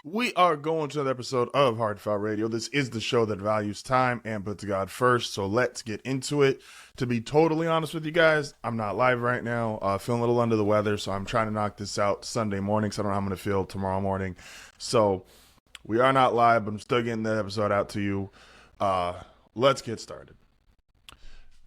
We are going to another episode of HardFoul Radio. This is the show that values time and puts God first. So let's get into it. To be totally honest with you guys, I'm not live right now. Feeling a little under the weather, so I'm trying to knock this out Sunday morning. So I don't know how I'm going to feel tomorrow morning. So we are not live, but I'm still getting that episode out to you. Let's get started.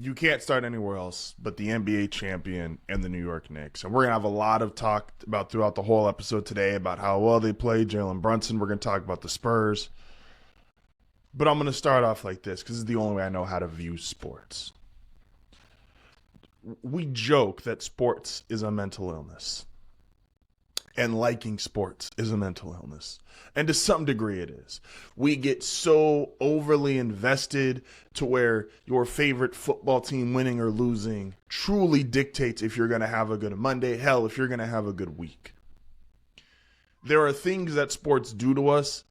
You can't start anywhere else but the NBA champion and the New York Knicks. And we're going to have a lot of talk about throughout the whole episode today about how well they played Jalen Brunson. We're going to talk about the Spurs. But I'm going to start off like this because it's the only way I know how to view sports. We joke that sports is a mental illness. And liking sports is a mental illness. And to some degree it is. We get so overly invested to where your favorite football team winning or losing truly dictates if you're going to have a good Monday, hell, if you're going to have a good week. There are things that sports do to us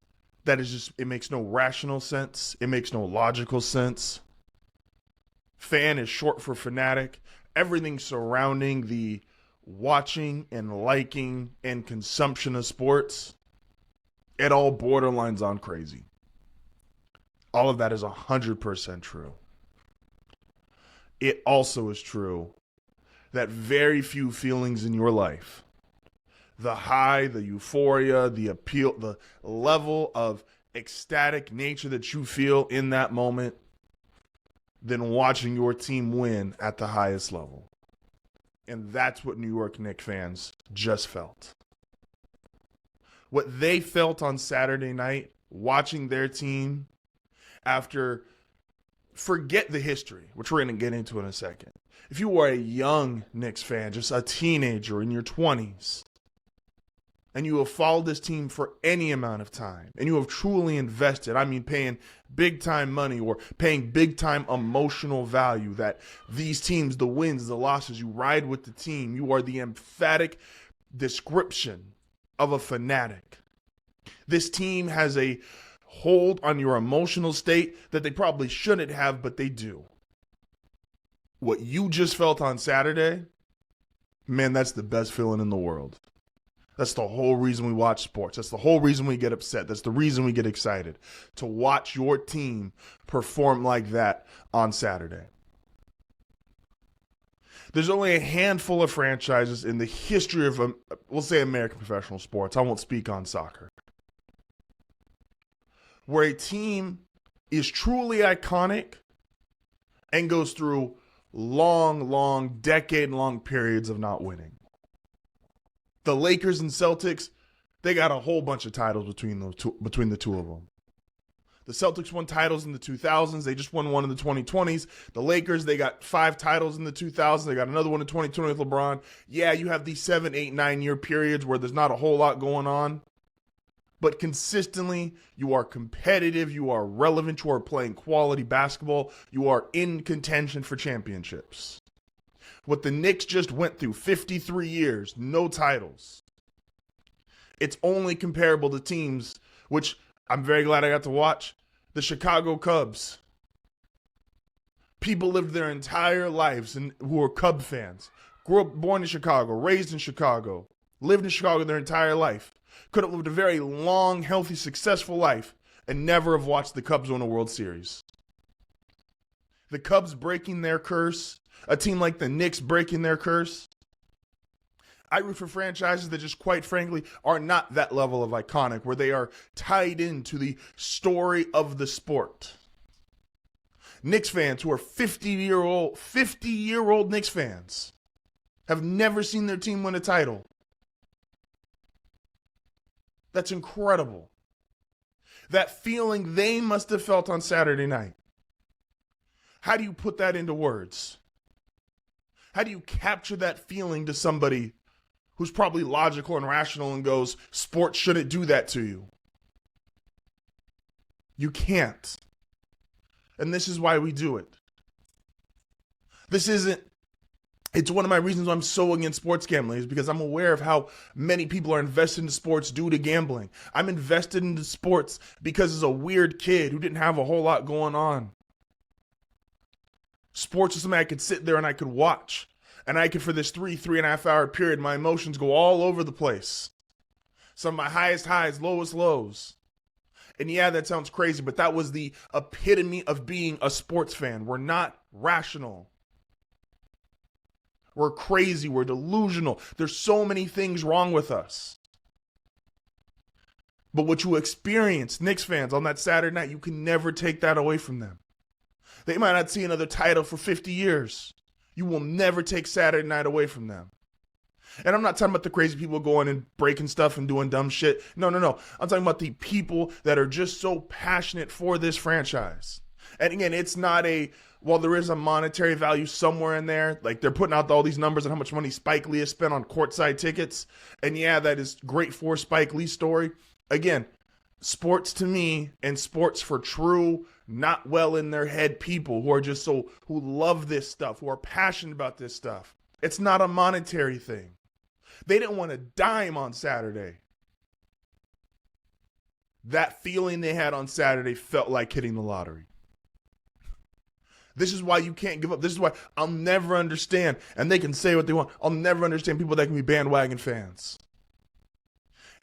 that is just, it makes no rational sense. It makes no logical sense. Fan is short for fanatic. Everything surrounding the watching and liking and consumption of sports, it all borderlines on crazy. All of that is 100% true. It also is true that very few feelings in your life, the high, the euphoria, the appeal, the level of ecstatic nature that you feel in that moment, than watching your team win at the highest level. And that's what New York Knicks fans just felt. What they felt on Saturday night, watching their team after, forget the history, which we're going to get into in a second. If you were a young Knicks fan, just a teenager in your 20s, and you have followed this team for any amount of time, and you have truly invested, I mean paying big time money or paying big time emotional value, that these teams, the wins, the losses, you ride with the team, you are the emphatic description of a fanatic. This team has a hold on your emotional state that they probably shouldn't have, but they do. What you just felt on Saturday, man, that's the best feeling in the world. That's the whole reason we watch sports. That's the whole reason we get upset. That's the reason we get excited, to watch your team perform like that on Saturday. There's only a handful of franchises in the history of, we'll say, American professional sports. I won't speak on soccer. Where a team is truly iconic and goes through long, decade-long periods of not winning. The Lakers and Celtics, they got a whole bunch of titles between the two of them. The Celtics won titles in the 2000s. They just won one in the 2020s. The Lakers, they got 5 titles in the 2000s. They got another one in 2020 with LeBron. Yeah, you have these 7, 8, 9-year periods where there's not a whole lot going on. But consistently, you are competitive. You are relevant. You are playing quality basketball. You are in contention for championships. What the Knicks just went through, 53 years, no titles. It's only comparable to teams, which I'm very glad I got to watch, the Chicago Cubs. People lived their entire lives who are Cub fans. Grew up, born in Chicago, raised in Chicago, lived in Chicago their entire life. Could have lived a very long, healthy, successful life and never have watched the Cubs win a World Series. The Cubs breaking their curse, a team like the Knicks breaking their curse. I root for franchises that just, quite frankly, are not that level of iconic, where they are tied into the story of the sport. Knicks fans who are 50-year-old Knicks fans have never seen their team win a title. That's incredible. That feeling they must have felt on Saturday night. How do you put that into words? How do you capture that feeling to somebody who's probably logical and rational and goes, sports shouldn't do that to you? You can't. And this is why we do it. It's one of my reasons why I'm so against sports gambling, is because I'm aware of how many people are invested into sports due to gambling. I'm invested into sports because as a weird kid who didn't have a whole lot going on, sports is something I could sit there and I could watch. And I could, for this 3.5 hour period, my emotions go all over the place. Some of my highest highs, lowest lows. And yeah, that sounds crazy, but that was the epitome of being a sports fan. We're not rational. We're crazy. We're delusional. There's so many things wrong with us. But what you experienced, Knicks fans, on that Saturday night, you can never take that away from them. They might not see another title for 50 years. You will never take Saturday night away from them. And I'm not talking about the crazy people going and breaking stuff and doing dumb shit. No. I'm talking about the people that are just so passionate for this franchise. And again, it's not while there is a monetary value somewhere in there, like they're putting out all these numbers on how much money Spike Lee has spent on courtside tickets. And yeah, that is great for Spike Lee's story. Again, sports to me and sports for true, not well in their head people who love this stuff, who are passionate about this stuff. It's not a monetary thing. They didn't want a dime on Saturday. That feeling they had on Saturday felt like hitting the lottery. This is why you can't give up. This is why I'll never understand, and they can say what they want, I'll never understand people that can be bandwagon fans.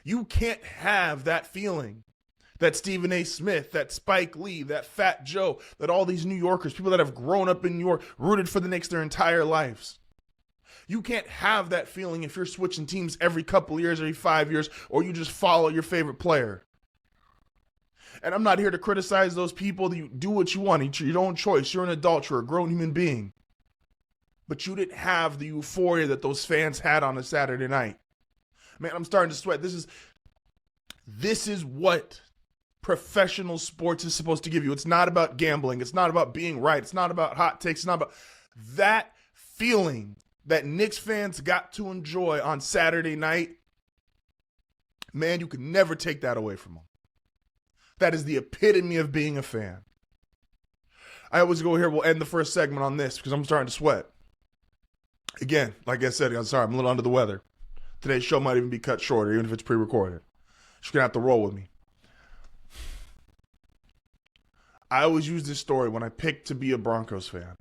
You can't have that feeling that Stephen A. Smith, that Spike Lee, that Fat Joe, that all these New Yorkers, people that have grown up in New York, rooted for the Knicks their entire lives. You can't have that feeling if you're switching teams every couple of years, every 5 years, or you just follow your favorite player. And I'm not here to criticize those people. You do what you want. It's your own choice. You're an adult. You're a grown human being. But you didn't have the euphoria that those fans had on a Saturday night. Man, I'm starting to sweat. This is what professional sports is supposed to give you. It's not about gambling. It's not about being right. It's not about hot takes. It's not about that feeling that Knicks fans got to enjoy on Saturday night. Man, you can never take that away from them. That is the epitome of being a fan. I always go here. We'll end the first segment on this because I'm starting to sweat. Again, like I said, I'm sorry, I'm a little under the weather. Today's show might even be cut shorter, even if it's pre-recorded. You're going to have to roll with me. I always use this story when I picked to be a Broncos fan.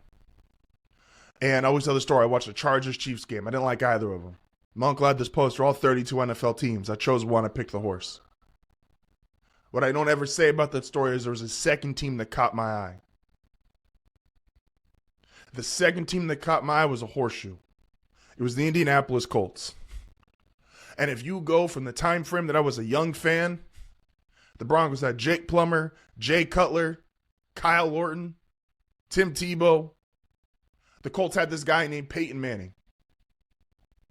And I always tell the story. I watched the Chargers-Chiefs game. I didn't like either of them. My uncle had this poster, all 32 NFL teams. I chose one. I picked the horse. What I don't ever say about that story is there was a second team that caught my eye. The second team that caught my eye was a horseshoe. It was the Indianapolis Colts. And if you go from the time frame that I was a young fan, the Broncos had Jake Plummer, Jay Cutler, Kyle Orton, Tim Tebow. The Colts had this guy named Peyton Manning.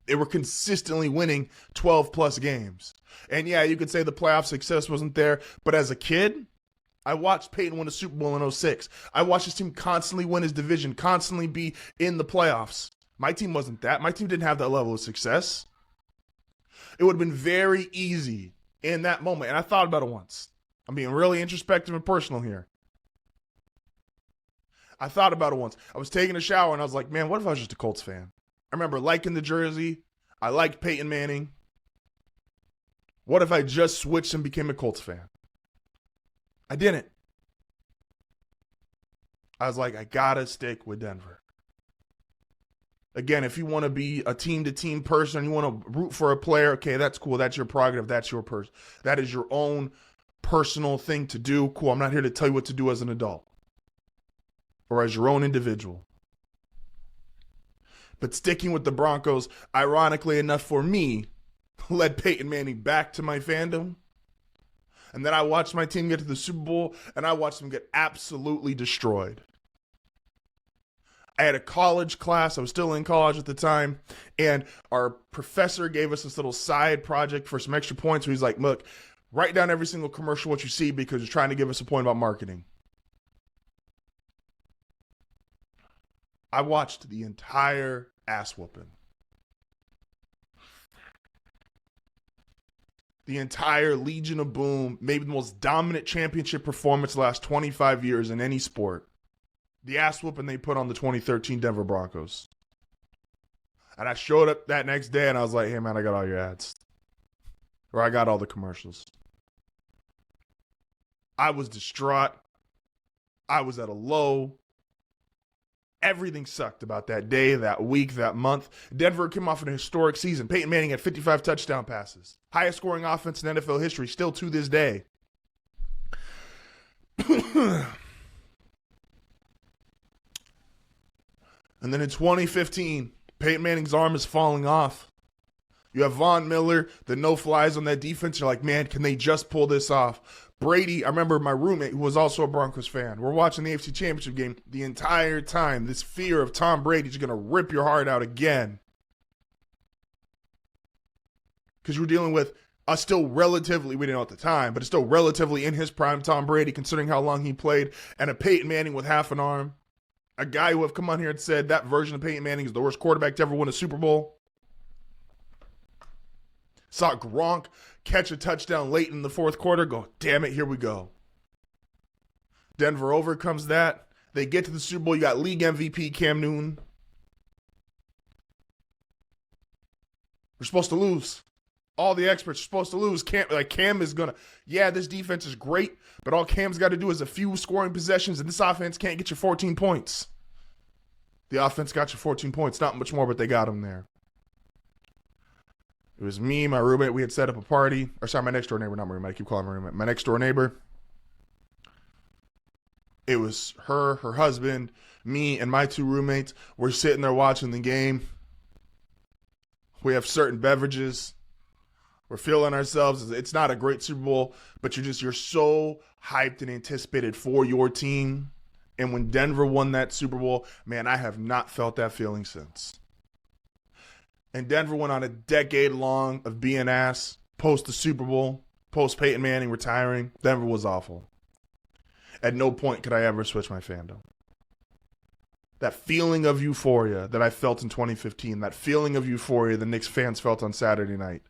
They were consistently winning 12-plus games. And yeah, you could say the playoff success wasn't there, but as a kid, I watched Peyton win a Super Bowl in 2006. I watched his team constantly win his division, constantly be in the playoffs. My team wasn't that. My team didn't have that level of success. It would have been very easy in that moment. And I thought about it once. I'm being really introspective and personal here. I thought about it once. I was taking a shower and I was like, man, what if I was just a Colts fan? I remember liking the jersey. I liked Peyton Manning. What if I just switched and became a Colts fan? I didn't. I was like, I gotta stick with Denver. Again, if you want to be a team-to-team person, you want to root for a player, okay, that's cool. That's your prerogative. That's your person. That is your own personal thing to do. Cool. I'm not here to tell you what to do as an adult or as your own individual. But sticking with the Broncos, ironically enough for me, led Peyton Manning back to my fandom. And then I watched my team get to the Super Bowl, and I watched them get absolutely destroyed. I had a college class. I was still in college at the time, and our professor gave us this little side project for some extra points where he's like, look, write down every single commercial what you see because you're trying to give us a point about marketing. I watched the entire ass whooping. The entire Legion of Boom, maybe the most dominant championship performance the last 25 years in any sport. The ass whooping they put on the 2013 Denver Broncos. And I showed up that next day and I was like, hey man, I got all your ads. Or I got all the commercials. I was distraught. I was at a low. Everything sucked about that day, that week, that month. Denver came off an historic season. Peyton Manning had 55 touchdown passes. Highest scoring offense in NFL history, still to this day. And then in 2015, Peyton Manning's arm is falling off. You have Von Miller, the no-flies on that defense. You're like, man, can they just pull this off? Brady, I remember my roommate, who was also a Broncos fan. We're watching the AFC Championship game the entire time. This fear of Tom Brady's going to rip your heart out again. Because you're dealing with a still relatively, we didn't know at the time, but it's still relatively in his prime Tom Brady, considering how long he played, and a Peyton Manning with half an arm. A guy who have come on here and said that version of Peyton Manning is the worst quarterback to ever win a Super Bowl. Saw Gronk catch a touchdown late in the fourth quarter, go, damn it, here we go. Denver overcomes that. They get to the Super Bowl. You got league MVP Cam Newton. We're supposed to lose. All the experts are supposed to lose. Cam is going to, yeah, this defense is great, but all Cam's got to do is a few scoring possessions, and this offense can't get you 14 points. The offense got you 14 points. Not much more, but they got them there. It was me, my roommate. We had set up a party. Or sorry, my next door neighbor, not my roommate. I keep calling my roommate. My next door neighbor. It was her husband, me, and my two roommates. We're sitting there watching the game. We have certain beverages. We're feeling ourselves. It's not a great Super Bowl, but you're so hyped and anticipated for your team. And when Denver won that Super Bowl, man, I have not felt that feeling since. And Denver went on a decade long of being ass post the Super Bowl, post Peyton Manning retiring. Denver was awful. At no point could I ever switch my fandom. That feeling of euphoria that I felt in 2015, that feeling of euphoria the Knicks fans felt on Saturday night.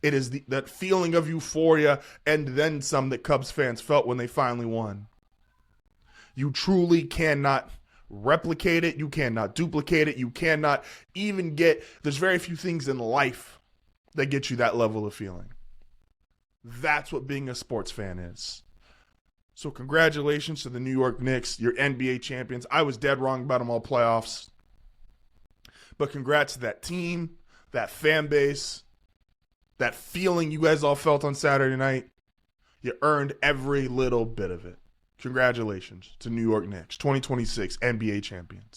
It is that feeling of euphoria and then some that Cubs fans felt when they finally won. You truly cannot replicate it. You cannot duplicate it. You cannot even there's very few things in life that get you that level of feeling. That's what being a sports fan is. So congratulations to the New York Knicks, your NBA champions. I was dead wrong about them all playoffs. But congrats to that team, that fan base, that feeling you guys all felt on Saturday night. You earned every little bit of it. Congratulations to New York Knicks, 2026 NBA champions.